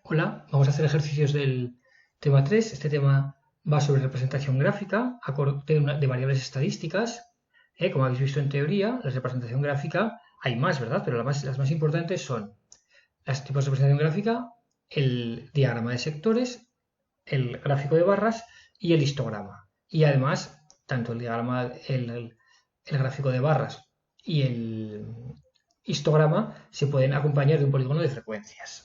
Hola, vamos a hacer ejercicios del tema 3. Este tema va sobre representación gráfica de variables estadísticas. Como habéis visto en teoría, la representación gráfica hay más, ¿verdad? Pero las más importantes son los tipos de representación gráfica, el diagrama de sectores, el gráfico de barras y el histograma. Y además, tanto el gráfico de barras y el histograma se pueden acompañar de un polígono de frecuencias.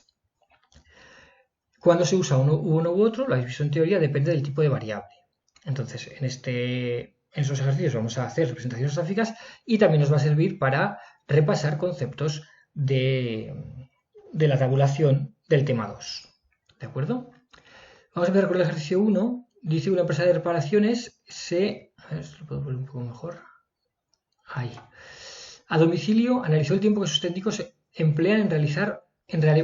Cuando se usa uno u otro, lo habéis visto en teoría, depende del tipo de variable. Entonces, en esos ejercicios vamos a hacer representaciones gráficas y también nos va a servir para repasar conceptos de la tabulación del tema 2. ¿De acuerdo? Vamos a empezar con el ejercicio 1. Dice una empresa de reparaciones a ver, esto lo puedo poner un poco mejor. Ahí. A domicilio analizó el tiempo que sus técnicos emplean en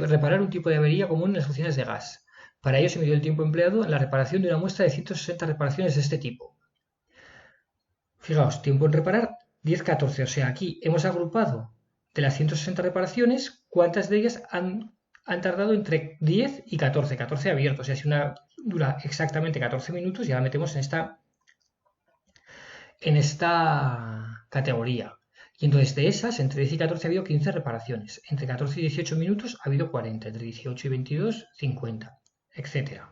reparar un tipo de avería común en las cocinas de gas. Para ello se midió el tiempo empleado en la reparación de una muestra de 160 reparaciones de este tipo. Fijaos, tiempo en reparar 10-14, o sea, aquí hemos agrupado de las 160 reparaciones, cuántas de ellas han tardado entre 10 y 14, 14 abiertos, o sea, si una dura exactamente 14 minutos, ya la metemos en esta categoría. Y entonces de esas, entre 10 y 14 ha habido 15 reparaciones. Entre 14 y 18 minutos ha habido 40. Entre 18 y 22, 50, etc.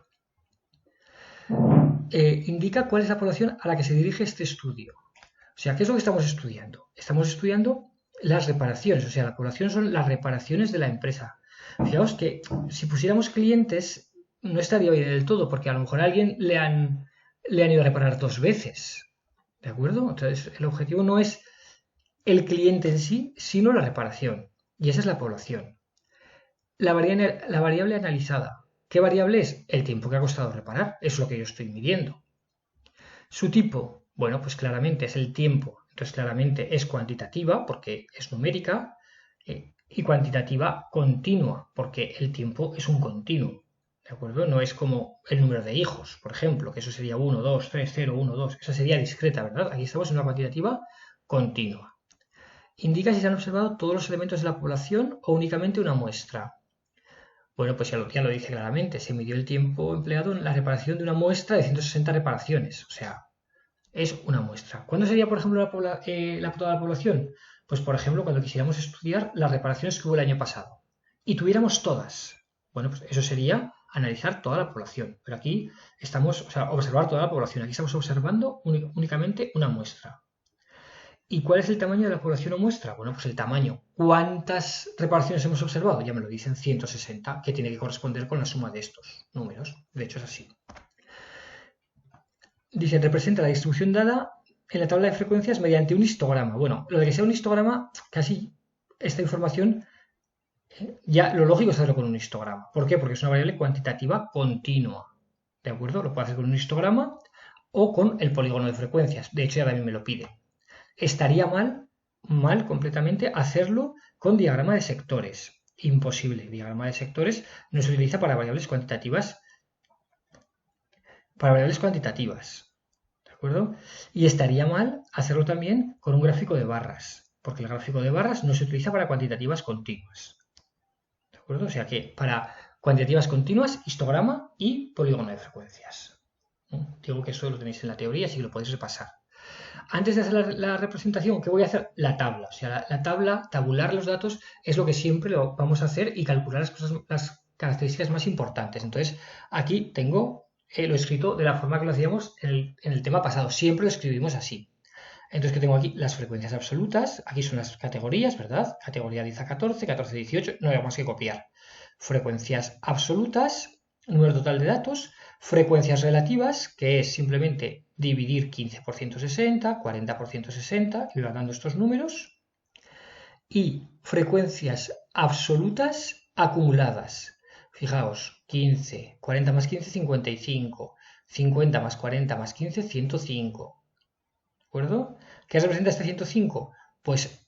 Indica cuál es la población a la que se dirige este estudio. O sea, ¿qué es lo que estamos estudiando? Estamos estudiando las reparaciones. O sea, la población son las reparaciones de la empresa. Fijaos que si pusiéramos clientes, no estaría bien del todo, porque a lo mejor a alguien le han ido a reparar 2 veces. ¿De acuerdo? Entonces, el objetivo no es el cliente en sí, sino la reparación. Y esa es la población. La variable analizada. ¿Qué variable es? El tiempo que ha costado reparar. Es lo que yo estoy midiendo. Su tipo, bueno, pues claramente es el tiempo. Entonces, claramente es cuantitativa porque es numérica y cuantitativa continua porque el tiempo es un continuo. ¿De acuerdo? No es como el número de hijos, por ejemplo, que eso sería 1, 2, 3, 0, 1, 2. Esa sería discreta, ¿verdad? Aquí estamos en una cuantitativa continua. Indica si se han observado todos los elementos de la población o únicamente una muestra. Bueno, pues ya lo dice claramente. Se midió el tiempo empleado en la reparación de una muestra de 160 reparaciones. O sea, es una muestra. ¿Cuándo sería, por ejemplo, toda la población? Pues, por ejemplo, cuando quisiéramos estudiar las reparaciones que hubo el año pasado y tuviéramos todas. Bueno, pues eso sería analizar toda la población. Pero aquí estamos, o sea, observar toda la población. Aquí estamos observando únicamente una muestra. ¿Y cuál es el tamaño de la población o muestra? Bueno, pues el tamaño. ¿Cuántas reparaciones hemos observado? Ya me lo dicen 160, que tiene que corresponder con la suma de estos números. De hecho, es así. Dice, representa la distribución dada en la tabla de frecuencias mediante un histograma. Bueno, lo de que sea un histograma, casi esta información, ya lo lógico es hacerlo con un histograma. ¿Por qué? Porque es una variable cuantitativa continua. ¿De acuerdo? Lo puedo hacer con un histograma o con el polígono de frecuencias. De hecho, ya también me lo pide. Estaría mal completamente hacerlo con diagrama de sectores. Imposible. Diagrama de sectores no se utiliza para variables cuantitativas. ¿De acuerdo? Y estaría mal hacerlo también con un gráfico de barras, porque el gráfico de barras no se utiliza para cuantitativas continuas. ¿De acuerdo? O sea que para cuantitativas continuas, histograma y polígono de frecuencias. Digo que eso lo tenéis en la teoría, así que lo podéis repasar. Antes de hacer la representación, ¿qué voy a hacer? La tabla. O sea, la tabla, tabular los datos, es lo que siempre lo vamos a hacer y calcular las características más importantes. Entonces, aquí tengo lo escrito de la forma que lo hacíamos en el tema pasado. Siempre lo escribimos así. Entonces, que tengo aquí las frecuencias absolutas. Aquí son las categorías, ¿verdad? Categoría 10 a 14, 14 a 18. No hay más que copiar. Frecuencias absolutas, número total de datos. Frecuencias relativas, que es simplemente dividir 15 por 160, 40 por 160, y va dando estos números. Y frecuencias absolutas acumuladas. Fijaos, 15, 40 más 15, 55, 50 más 40 más 15, 105. ¿De acuerdo? ¿Qué representa este 105? Pues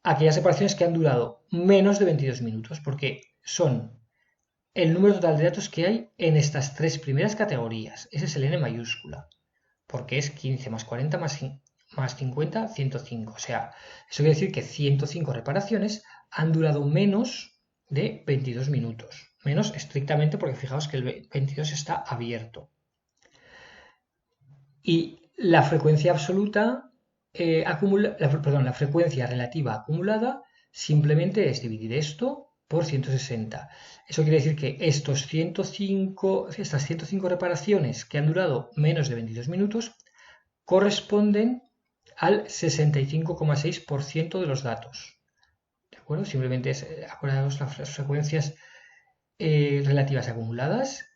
aquellas separaciones que han durado menos de 22 minutos, porque son el número total de datos que hay en estas tres primeras categorías. Ese es el n mayúscula, porque es 15 más 40 más 50, 105. O sea, eso quiere decir que 105 reparaciones han durado menos de 22 minutos. menos estrictamente porque fijaos que el 22 está abierto. Y la frecuencia absoluta, la frecuencia relativa acumulada simplemente es dividir esto por 160. Eso quiere decir que estas 105 reparaciones que han durado menos de 22 minutos corresponden al 65,6% de los datos. ¿De acuerdo? Simplemente es, acordaos las frecuencias relativas acumuladas,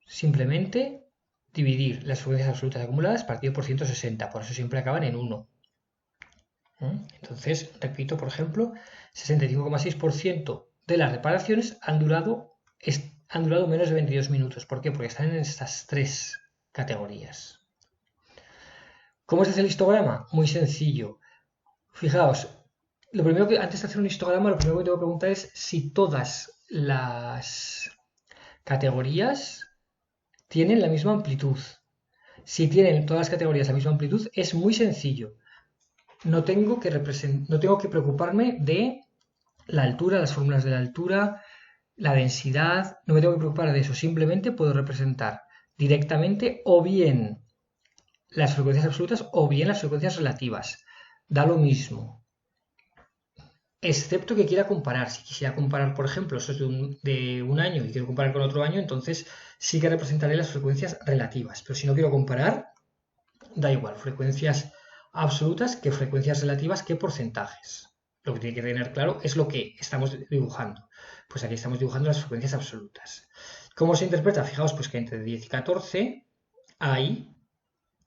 simplemente dividir las frecuencias absolutas acumuladas partido por 160, por eso siempre acaban en 1. Entonces, repito, por ejemplo, 65,6% de las reparaciones han durado menos de 22 minutos. ¿Por qué? Porque están en estas tres categorías. ¿Cómo se hace el histograma? Muy sencillo. Fijaos, lo primero que, antes de hacer un histograma, lo primero que tengo que preguntar es si todas las categorías tienen la misma amplitud. Si tienen todas las categorías la misma amplitud, es muy sencillo. No tengo que preocuparme de la altura, las fórmulas de la altura, la densidad, no me tengo que preocupar de eso. Simplemente puedo representar directamente o bien las frecuencias absolutas o bien las frecuencias relativas. Da lo mismo. Excepto que quiera comparar. Si quisiera comparar, por ejemplo, esto es de un año y quiero comparar con otro año, entonces sí que representaré las frecuencias relativas. Pero si no quiero comparar, da igual, frecuencias absolutas que frecuencias relativas que porcentajes. Lo que tiene que tener claro es lo que estamos dibujando. Pues aquí estamos dibujando las frecuencias absolutas. ¿Cómo se interpreta? Fijaos pues que entre 10 y 14 hay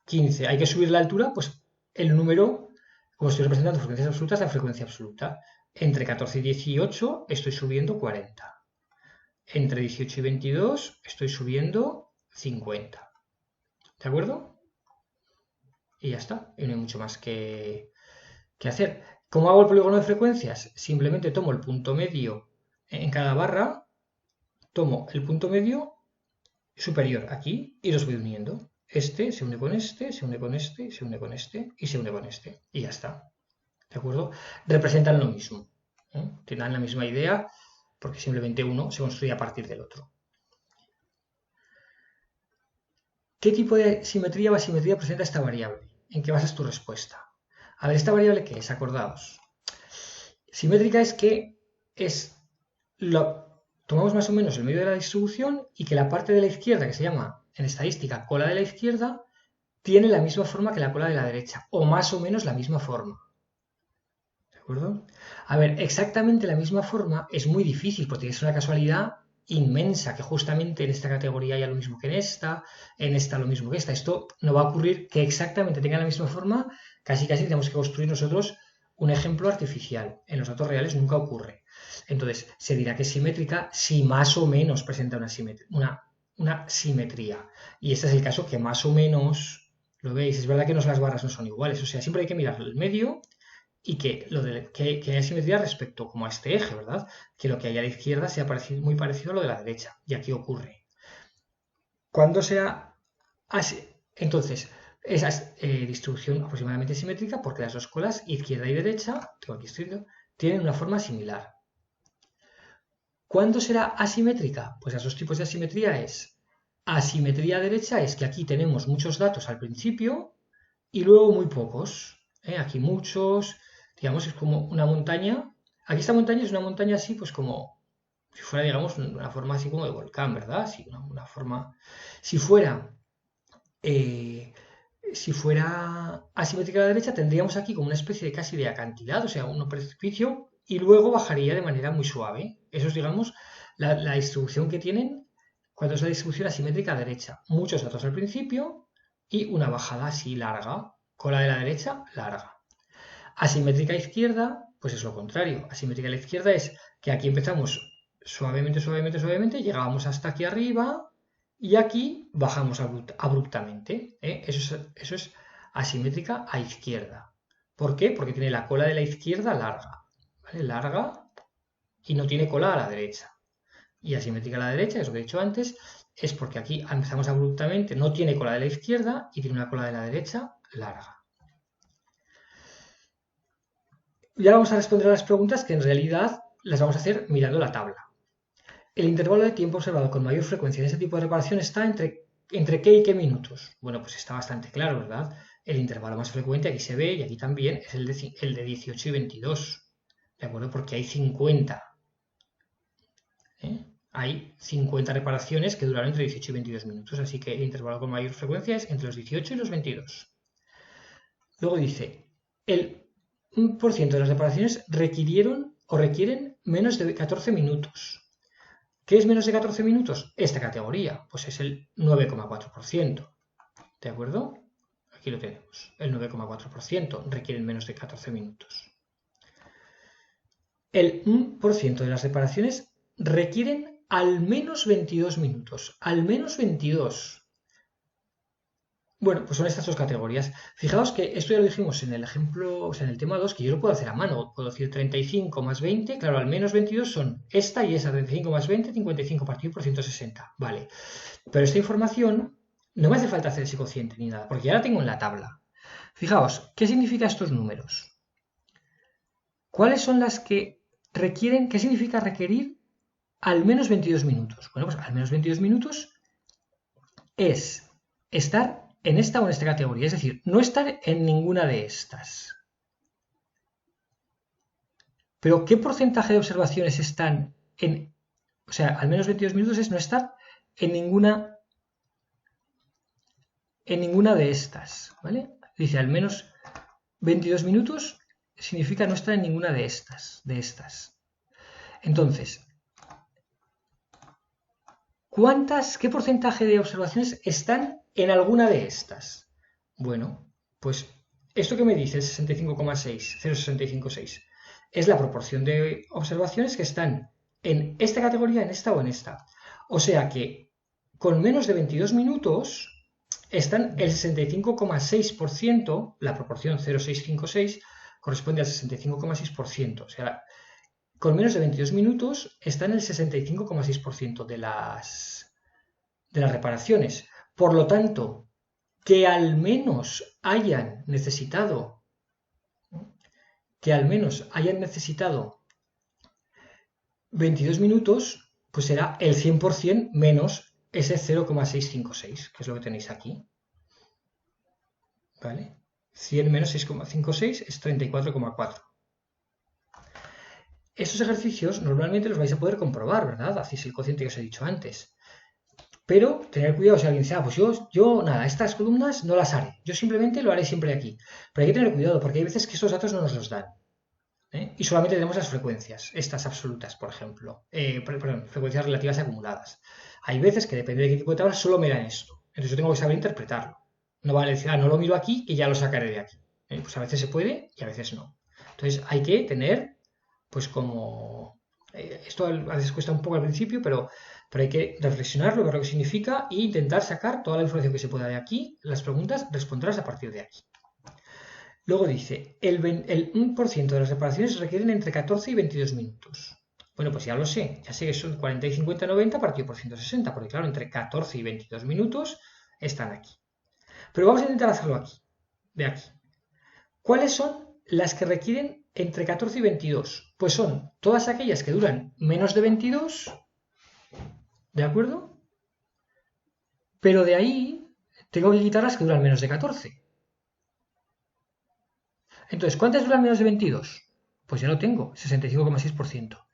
15. Hay que subir la altura, pues el número, como estoy representando frecuencias absolutas, la frecuencia absoluta. Entre 14 y 18 estoy subiendo 40. Entre 18 y 22 estoy subiendo 50. ¿De acuerdo? Y ya está. Y no hay mucho más que hacer. ¿Cómo hago el polígono de frecuencias? Simplemente tomo el punto medio en cada barra, tomo el punto medio superior aquí y los voy uniendo. Este se une con este, se une con este, se une con este y se une con este. Y ya está. ¿De acuerdo? Representan lo mismo. Tienen la misma idea porque simplemente uno se construye a partir del otro. ¿Qué tipo de simetría o asimetría presenta esta variable? ¿En qué basas tu respuesta? A ver, ¿esta variable qué es? Acordaos. Simétrica es que tomamos más o menos el medio de la distribución y que la parte de la izquierda, que se llama en estadística cola de la izquierda, tiene la misma forma que la cola de la derecha, o más o menos la misma forma. ¿De acuerdo? A ver, exactamente la misma forma es muy difícil porque es una casualidad inmensa que justamente en esta categoría haya lo mismo que en esta lo mismo que esta. Esto no va a ocurrir que exactamente tenga la misma forma, casi tenemos que construir nosotros un ejemplo artificial. En los datos reales nunca ocurre. Entonces, se dirá que es simétrica si más o menos presenta una simetría. Y este es el caso que más o menos, lo veis, es verdad que las barras no son iguales, o sea, siempre hay que mirar el medio y que haya simetría respecto como a este eje, ¿verdad? Que lo que hay a la izquierda sea muy parecido a lo de la derecha. Y aquí ocurre. Cuando sea así, entonces, esa es distribución aproximadamente simétrica porque las dos colas, izquierda y derecha, tengo aquí escrito, tienen una forma similar. ¿Cuándo será asimétrica? Pues los dos tipos de asimetría es asimetría derecha, es que aquí tenemos muchos datos al principio y luego muy pocos. Aquí muchos, digamos, es como una montaña. Aquí esta montaña es una montaña así, pues como si fuera, digamos, una forma así como de volcán, ¿verdad? Así, una forma... Si fuera asimétrica a la derecha, tendríamos aquí como una especie de casi de acantilado, o sea, un precipicio, y luego bajaría de manera muy suave. Eso es, digamos, la distribución que tienen cuando es la distribución asimétrica a la derecha. Muchos datos al principio y una bajada así larga, cola de la derecha larga. Asimétrica a izquierda, pues es lo contrario. Asimétrica a la izquierda es que aquí empezamos suavemente, suavemente, suavemente, llegábamos hasta aquí arriba y aquí bajamos abruptamente. Eso es asimétrica a izquierda. ¿Por qué? Porque tiene la cola de la izquierda larga. ¿Vale? Larga y no tiene cola a la derecha. Y asimétrica a la derecha, es lo que he dicho antes, es porque aquí empezamos abruptamente, no tiene cola de la izquierda y tiene una cola de la derecha larga. Y ahora vamos a responder a las preguntas que en realidad las vamos a hacer mirando la tabla. el intervalo de tiempo observado con mayor frecuencia en este tipo de reparación está entre qué y qué minutos. Bueno, pues está bastante claro, ¿verdad? El intervalo más frecuente, aquí se ve y aquí también, es el de 18 y 22. ¿De acuerdo? Porque hay 50. Hay 50 reparaciones que duraron entre 18 y 22 minutos, así que el intervalo con mayor frecuencia es entre los 18 y los 22. Luego dice, el 1% de las reparaciones requirieron o requieren menos de 14 minutos. ¿Qué es menos de 14 minutos? Esta categoría, pues es el 9,4%. ¿De acuerdo? Aquí lo tenemos. El 9,4% requieren menos de 14 minutos. El 1% de las reparaciones requieren al menos 22 minutos. Al menos 22. Bueno, pues son estas dos categorías. Fijaos que esto ya lo dijimos en el ejemplo, o sea, en el tema 2, que yo lo puedo hacer a mano. Puedo decir 35 más 20, claro, al menos 22 son esta y esa, 35 más 20, 55 partido por 160. Vale. Pero esta información no me hace falta hacer ese cociente ni nada, porque ya la tengo en la tabla. Fijaos, ¿qué significan estos números? ¿Cuáles son las que requieren, qué significa requerir al menos 22 minutos? Bueno, pues al menos 22 minutos es estar en esta o en esta categoría, es decir, no estar en ninguna de estas. Pero ¿qué porcentaje de observaciones están en, o sea, al menos 22 minutos es no estar en ninguna de estas, ¿vale? Dice al menos 22 minutos significa no estar en ninguna de estas, Entonces, ¿qué porcentaje de observaciones están en alguna de estas? Bueno, pues esto que me dice, 65,6, 0,656, es la proporción de observaciones que están en esta categoría, en esta o en esta. O sea que con menos de 22 minutos están el 65,6%, la proporción 0,656 corresponde al 65,6%. O sea, con menos de 22 minutos están el 65,6% de las reparaciones. Por lo tanto, que al menos hayan necesitado 22 minutos, pues será el 100% menos ese 0,656, que es lo que tenéis aquí. ¿Vale? 100 menos 6,56 es 34,4. Estos ejercicios normalmente los vais a poder comprobar, ¿verdad? Hacéis el cociente que os he dicho antes. Pero tener cuidado si alguien dice, pues yo nada, estas columnas no las haré. Yo simplemente lo haré siempre aquí. Pero hay que tener cuidado porque hay veces que estos datos no nos los dan. Y solamente tenemos las frecuencias, estas absolutas, por ejemplo. Perdón, frecuencias relativas acumuladas. Hay veces que depende de qué tipo de tabla solo me dan esto. Entonces yo tengo que saber interpretarlo. No vale decir, no lo miro aquí y ya lo sacaré de aquí. Pues a veces se puede y a veces no. Entonces hay que tener, pues como... esto a veces cuesta un poco al principio, pero hay que reflexionarlo, ver lo que significa e intentar sacar toda la información que se pueda de aquí. Las preguntas, responderlas a partir de aquí. Luego dice, el 1% de las reparaciones requieren entre 14 y 22 minutos. Bueno, pues ya lo sé, ya sé que son 40 y 50, 90 partido por 160, porque claro, entre 14 y 22 minutos están aquí. Pero vamos a intentar hacerlo aquí, de aquí. ¿Cuáles son las que requieren entre 14 y 22? Pues son todas aquellas que duran menos de 22, ¿de acuerdo? Pero de ahí tengo que quitar las que duran menos de 14. Entonces, ¿cuántas duran menos de 22? Pues ya lo tengo, 65,6%.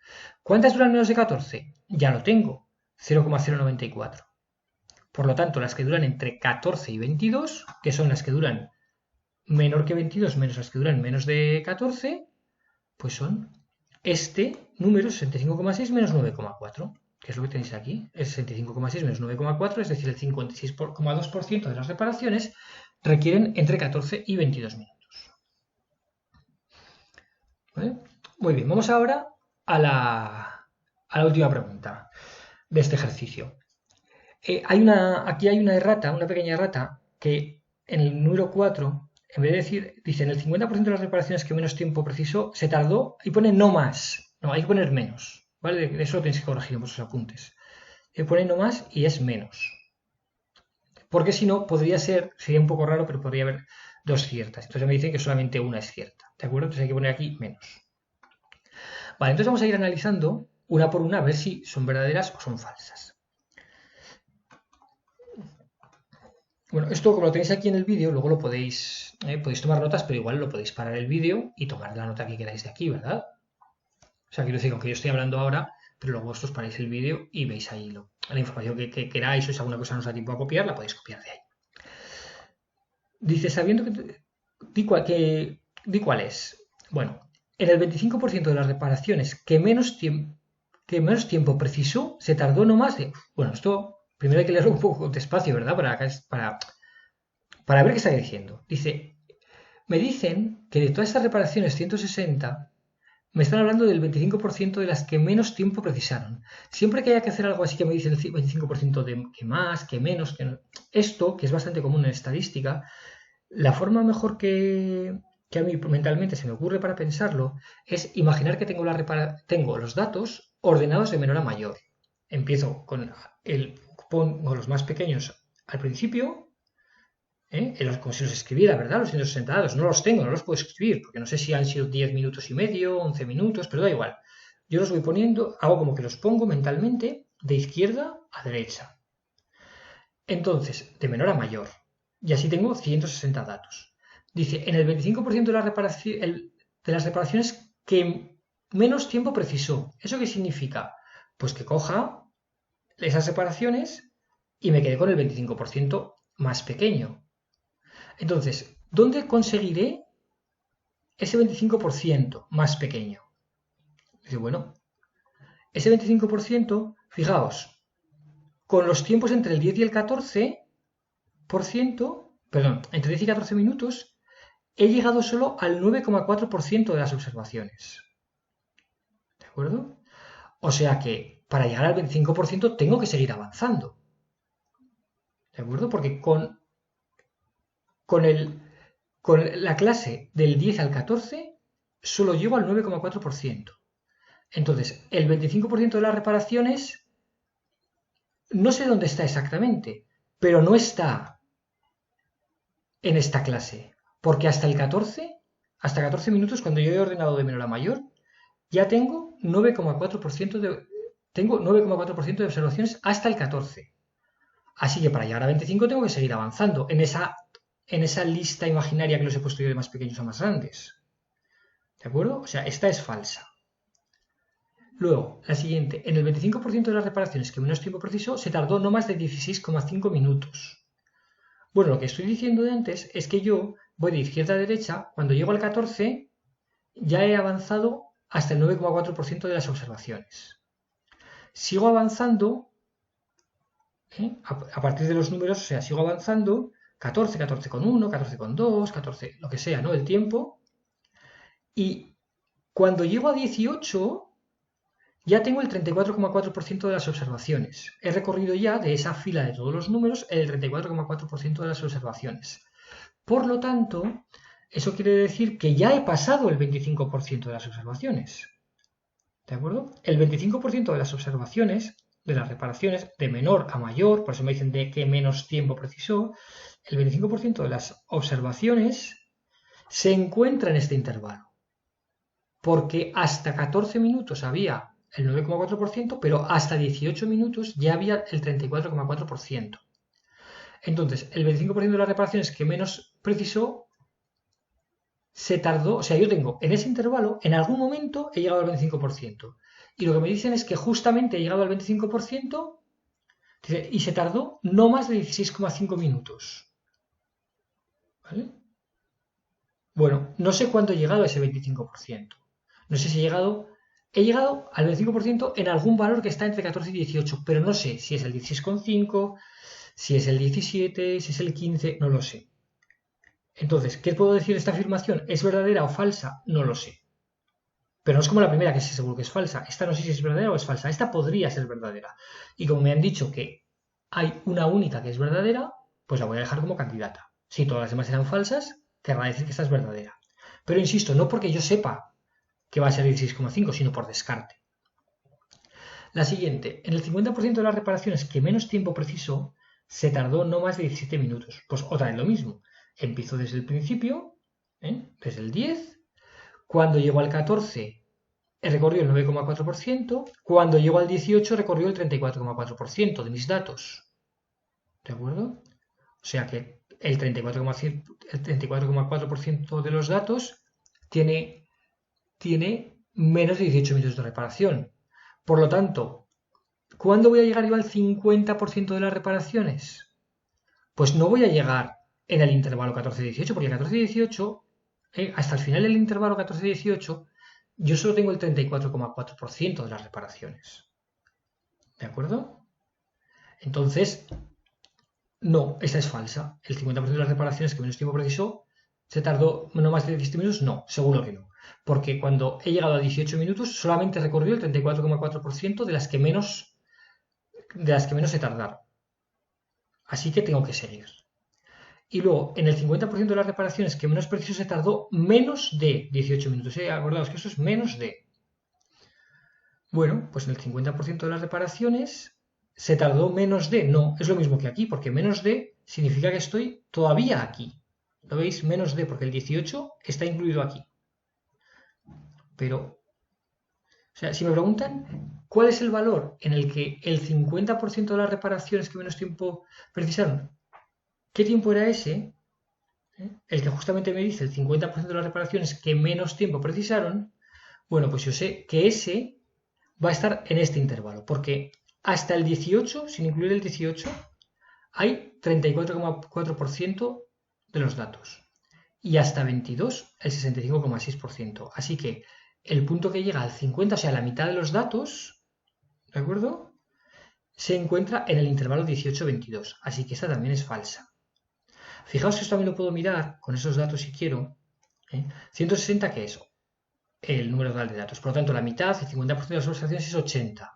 ¿Cuántas duran menos de 14? Ya lo tengo, 0,094. Por lo tanto, las que duran entre 14 y 22, que son las que duran menor que 22 menos las que duran menos de 14, pues son este número, 65,6 menos 9,4, que es lo que tenéis aquí. El 65,6 menos 9,4, es decir, el 56,2% de las reparaciones requieren entre 14 y 22 minutos. ¿Vale? Muy bien, vamos ahora a la última pregunta de este ejercicio. Aquí hay una errata, una pequeña errata, que en el número 4, en vez de decir, dice, en el 50% de las reparaciones que menos tiempo precisó, se tardó, y pone no más. No, hay que poner menos. ¿Vale? Eso lo tenéis que corregir en vuestros apuntes. Pone no más y es menos. Porque si no, sería un poco raro, pero podría haber dos ciertas. Entonces me dicen que solamente una es cierta. ¿De acuerdo? Entonces hay que poner aquí menos. Vale, entonces vamos a ir analizando una por una a ver si son verdaderas o son falsas. Bueno, esto como lo tenéis aquí en el vídeo, luego lo podéis tomar notas, pero igual lo podéis parar el vídeo y tomar la nota que queráis de aquí, ¿verdad? O sea, quiero decir, aunque yo estoy hablando ahora, pero luego vosotros paráis el vídeo y veis ahí la información que queráis, o si alguna cosa no os da tiempo a copiar, la podéis copiar de ahí. Dice, sabiendo que... Di cuál es. Bueno, en el 25% de las reparaciones que menos tiempo precisó, se tardó no más de... Bueno, esto primero hay que leerlo un poco despacio, ¿verdad? Para ver qué está diciendo. Dice, me dicen que de todas estas reparaciones 160, me están hablando del 25% de las que menos tiempo precisaron. Siempre que haya que hacer algo así que me dice el 25% de que más, que menos, que no. Esto, que es bastante común en estadística, la forma mejor que a mí mentalmente se me ocurre para pensarlo es imaginar que tengo los datos ordenados de menor a mayor. Empiezo con los más pequeños al principio, como si los escribiera, ¿verdad? Los 160 datos. No los tengo, no los puedo escribir, porque no sé si han sido 10 minutos y medio, 11 minutos, pero da igual. Yo los voy poniendo, hago como que los pongo mentalmente de izquierda a derecha. Entonces, de menor a mayor. Y así tengo 160 datos. Dice, en el 25% de las reparaciones que menos tiempo precisó. ¿Eso qué significa? Pues que coja esas reparaciones y me quedé con el 25% más pequeño. Entonces, ¿dónde conseguiré ese 25% más pequeño? Dice, bueno, ese 25%, fijaos, con los tiempos entre el 10 y el 14%, entre 10 y 14 minutos, he llegado solo al 9,4% de las observaciones. ¿De acuerdo? O sea que para llegar al 25% tengo que seguir avanzando. ¿De acuerdo? Porque con la clase del 10 al 14 solo llego al 9,4%. Entonces, el 25% de las reparaciones no sé dónde está exactamente, pero no está en esta clase. Porque hasta 14 minutos, cuando yo he ordenado de menor a mayor, ya tengo 9,4% de observaciones hasta el 14. Así que para llegar a 25 tengo que seguir avanzando en esa lista imaginaria que los he puesto yo de más pequeños a más grandes. ¿De acuerdo? O sea, esta es falsa. Luego, la siguiente. En el 25% de las reparaciones que menos tiempo precisó, se tardó no más de 16,5 minutos. Bueno, lo que estoy diciendo de antes es que yo voy de izquierda a derecha. Cuando llego al 14, ya he avanzado hasta el 9,4% de las observaciones. Sigo avanzando, a partir de los números, o sea, sigo avanzando 14, 14,1, 14,2, 14, lo que sea, ¿no? El tiempo. Y cuando llego a 18, ya tengo el 34,4% de las observaciones. He recorrido ya de esa fila de todos los números el 34,4% de las observaciones. Por lo tanto, eso quiere decir que ya he pasado el 25% de las observaciones. ¿De acuerdo? El 25% de las observaciones, de las reparaciones, de menor a mayor, por eso me dicen de qué menos tiempo precisó, el 25% de las observaciones se encuentra en este intervalo. Porque hasta 14 minutos había el 9,4%, pero hasta 18 minutos ya había el 34,4%. Entonces, el 25% de las reparaciones que menos precisó se tardó, o sea, yo tengo en ese intervalo, en algún momento he llegado al 25%. Y lo que me dicen es que justamente he llegado al 25% y se tardó no más de 16,5 minutos. ¿Vale? Bueno, no sé cuánto he llegado a ese 25%. No sé si he llegado al 25% en algún valor que está entre 14 y 18, pero no sé si es el 16,5, si es el 17, si es el 15, no lo sé. Entonces, ¿qué puedo decir de esta afirmación? ¿Es verdadera o falsa? No lo sé. Pero no es como la primera, que sí seguro que es falsa. Esta no sé si es verdadera o es falsa. Esta podría ser verdadera. Y como me han dicho que hay una única que es verdadera, pues la voy a dejar como candidata. Si todas las demás eran falsas, querrá decir que esta es verdadera. Pero insisto, no porque yo sepa que va a ser 16,5, sino por descarte. La siguiente. En el 50% de las reparaciones que menos tiempo precisó, se tardó no más de 17 minutos. Pues otra vez lo mismo. Empiezo desde el principio, desde el 10. Cuando llego al 14, he recorrido el 9,4%, cuando llego al 18 he recorrido el 34,4% de mis datos. ¿De acuerdo? O sea que el 34,4% de los datos tiene menos de 18 minutos de reparación. Por lo tanto, ¿cuándo voy a llegar yo al 50% de las reparaciones? Pues no voy a llegar en el intervalo 14-18, porque el 14-18, hasta el final del intervalo 14-18, yo solo tengo el 34,4% de las reparaciones. ¿De acuerdo? Entonces, no, esa es falsa. El 50% de las reparaciones que menos tiempo precisó, ¿se tardó no más de 17 minutos? No, seguro que no. Porque cuando he llegado a 18 minutos, solamente he recorrido el 34,4% de las que menos se tardaron. Así que tengo que seguir. Y luego, en el 50% de las reparaciones que menos preciso se tardó menos de 18 minutos. Acordaos que eso es menos de. Bueno, pues en el 50% de las reparaciones se tardó menos de. No, es lo mismo que aquí, porque menos de significa que estoy todavía aquí. ¿Lo veis? Menos de, porque el 18 está incluido aquí. Pero, o sea, si me preguntan cuál es el valor en el que el 50% de las reparaciones que menos tiempo precisaron, ¿qué tiempo era ese? El que justamente me dice el 50% de las reparaciones que menos tiempo precisaron. Bueno, pues yo sé que ese va a estar en este intervalo, porque hasta el 18, sin incluir el 18, hay 34,4% de los datos. Y hasta 22, el 65,6%. Así que el punto que llega al 50, o sea, la mitad de los datos, ¿de acuerdo? Se encuentra en el intervalo 18-22. Así que esta también es falsa. Fijaos que esto también lo puedo mirar con esos datos si quiero. 160, ¿qué es? El número total de datos. Por lo tanto, la mitad, el 50% de las observaciones es 80.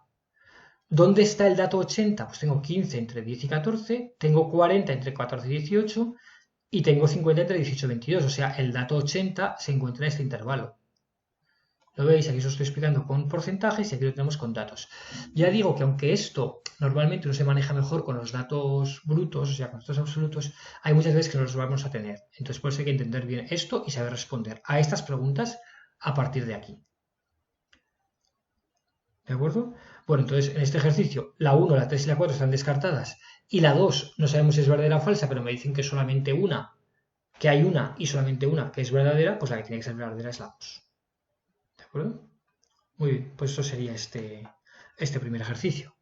¿Dónde está el dato 80? Pues tengo 15 entre 10 y 14, tengo 40 entre 14 y 18 y tengo 50 entre 18 y 22. O sea, el dato 80 se encuentra en este intervalo. ¿Lo veis? Aquí os estoy explicando con porcentajes y aquí lo tenemos con datos. Ya digo que aunque esto normalmente no se maneja mejor con los datos brutos, o sea, con los datos absolutos, hay muchas veces que no los vamos a tener. Entonces, por eso hay que entender bien esto y saber responder a estas preguntas a partir de aquí. ¿De acuerdo? Bueno, entonces en este ejercicio la 1, la 3 y la 4 están descartadas y la 2 no sabemos si es verdadera o falsa, pero me dicen que solamente una, que hay una y solamente una que es verdadera, pues la que tiene que ser verdadera es la 2. ¿De acuerdo? Muy bien, pues eso sería este primer ejercicio.